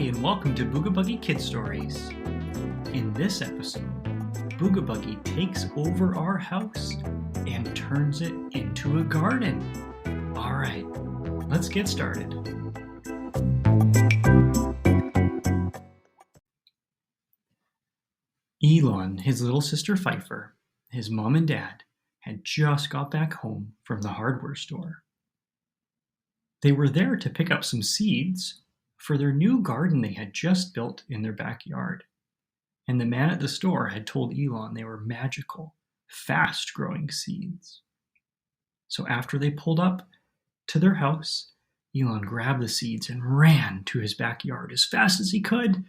and welcome to Booga Buggie Kid Stories. In this episode, Booga Buggie takes over our house and turns it into a garden. Alright, let's get started. Elon, his little sister Pfeiffer, his mom and dad had just got back home from the hardware store. They were there to pick up some seeds for their new garden they had just built in their backyard. And the man at the store had told Elon they were magical, fast-growing seeds. So after they pulled up to their house, Elon grabbed the seeds and ran to his backyard as fast as he could,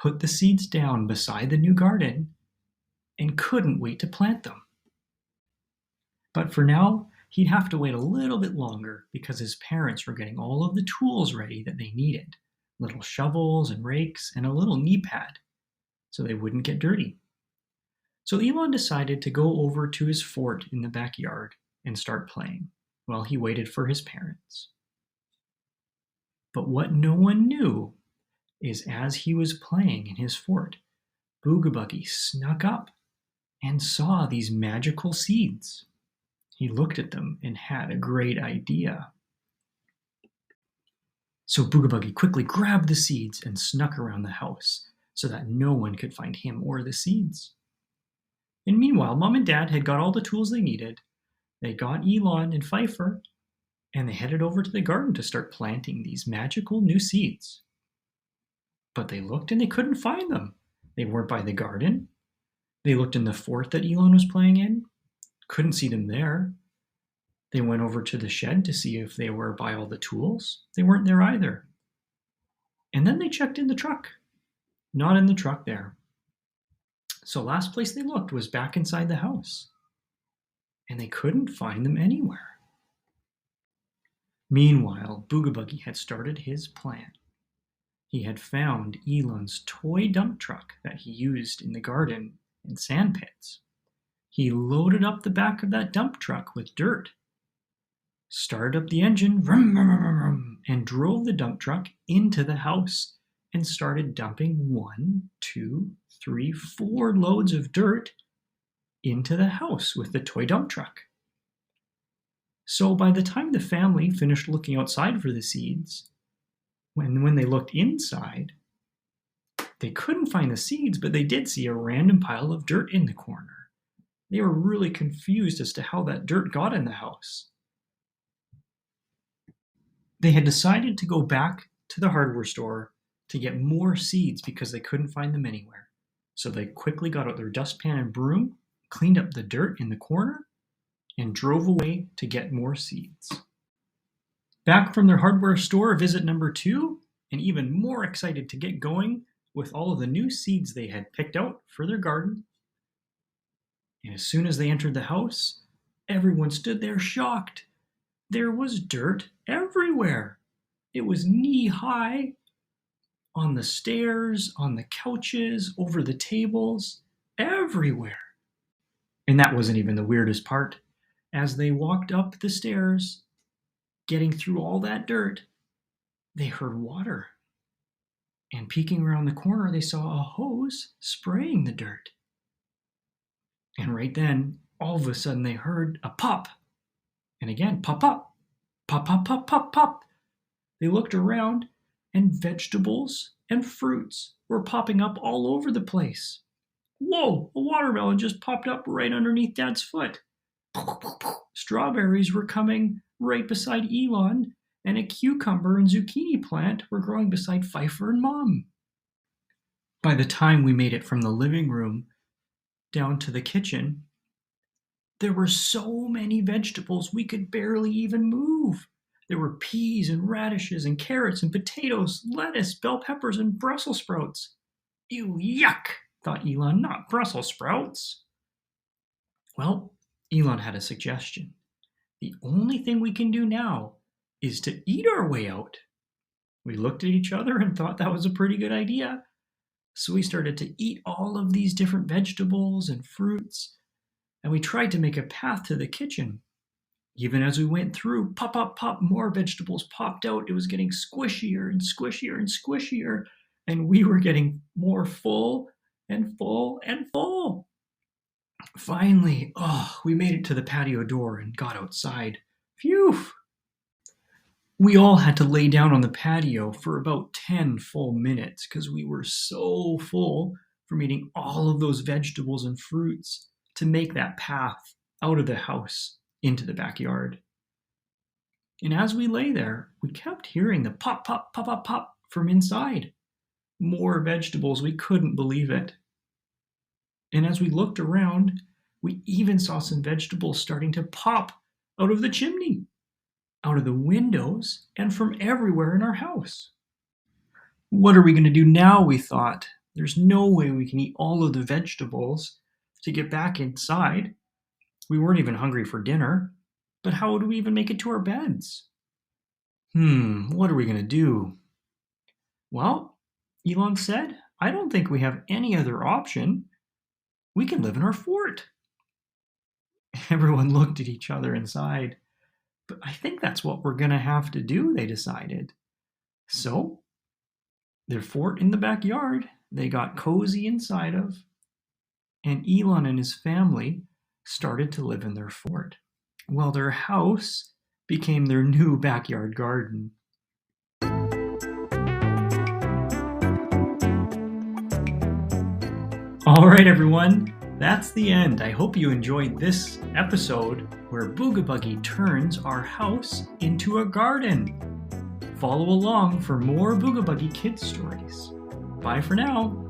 put the seeds down beside the new garden, and couldn't wait to plant them. But for now, he'd have to wait a little bit longer because his parents were getting all of the tools ready that they needed, little shovels and rakes and a little knee pad, so they wouldn't get dirty. So Elon decided to go over to his fort in the backyard and start playing while he waited for his parents. But what no one knew is as he was playing in his fort, Booga Buggie snuck up and saw these magical seeds. He looked at them and had a great idea. So Booga Buggie quickly grabbed the seeds and snuck around the house so that no one could find him or the seeds. And meanwhile, Mom and Dad had got all the tools they needed. They got Elon and Pfeiffer, and they headed over to the garden to start planting these magical new seeds. But they looked and they couldn't find them. They weren't by the garden. They looked in the fort that Elon was playing in. Couldn't see them there. They went over to the shed to see if they were by all the tools. They weren't there either. And then they checked in the truck. Not in the truck there. So last place they looked was back inside the house. And they couldn't find them anywhere. Meanwhile, Booga Buggie had started his plan. He had found Elon's toy dump truck that he used in the garden and sand pits. He loaded up the back of that dump truck with dirt, started up the engine, vroom, vroom, vroom, vroom, and drove the dump truck into the house and started dumping 1, 2, 3, 4 loads of dirt into the house with the toy dump truck. So by the time the family finished looking outside for the seeds, when they looked inside, they couldn't find the seeds, but they did see a random pile of dirt in the corner. They were really confused as to how that dirt got in the house. They had decided to go back to the hardware store to get more seeds because they couldn't find them anywhere. So they quickly got out their dustpan and broom, cleaned up the dirt in the corner, and drove away to get more seeds. Back from their hardware store visit number 2, and even more excited to get going with all of the new seeds they had picked out for their garden. And as soon as they entered the house, everyone stood there shocked. There was dirt everywhere. It was knee-high on the stairs, on the couches, over the tables, everywhere. And that wasn't even the weirdest part. As they walked up the stairs, getting through all that dirt, they heard water. And peeking around the corner, they saw a hose spraying the dirt. And right then, all of a sudden, they heard a pop. And again, pop, pop, pop, pop, pop, pop, pop. They looked around, and vegetables and fruits were popping up all over the place. Whoa, a watermelon just popped up right underneath Dad's foot. Strawberries were coming right beside Elon, and a cucumber and zucchini plant were growing beside Pfeiffer and Mom. By the time we made it from the living room down to the kitchen, there were so many vegetables we could barely even move. There were peas and radishes and carrots and potatoes, lettuce, bell peppers, and Brussels sprouts. Ew, yuck, thought Elon, not Brussels sprouts. Well, Elon had a suggestion. The only thing we can do now is to eat our way out. We looked at each other and thought that was a pretty good idea. So we started to eat all of these different vegetables and fruits, and we tried to make a path to the kitchen. Even as we went through, pop, pop, pop, more vegetables popped out. It was getting squishier and squishier and squishier, and we were getting more full and full and full. Finally, we made it to the patio door and got outside. Phew! We all had to lay down on the patio for about 10 full minutes because we were so full from eating all of those vegetables and fruits to make that path out of the house into the backyard. And as we lay there, we kept hearing the pop, pop, pop, pop, pop from inside. More vegetables, we couldn't believe it. And as we looked around, we even saw some vegetables starting to pop out of the chimney, out of the windows, and from everywhere in our house. What are we going to do now, we thought. There's no way we can eat all of the vegetables to get back inside. We weren't even hungry for dinner, but how would we even make it to our beds? What are we going to do? Well, Elon said, I don't think we have any other option. We can live in our fort. Everyone looked at each other and sighed. But I think that's what we're going to have to do, they decided. So, their fort in the backyard, they got cozy inside of, and Elon and his family started to live in their fort, while their house became their new backyard garden. All right, everyone, that's the end. I hope you enjoyed this episode where Booga Buggie turns our house into a garden. Follow along for more Booga Buggie kids stories. Bye for now.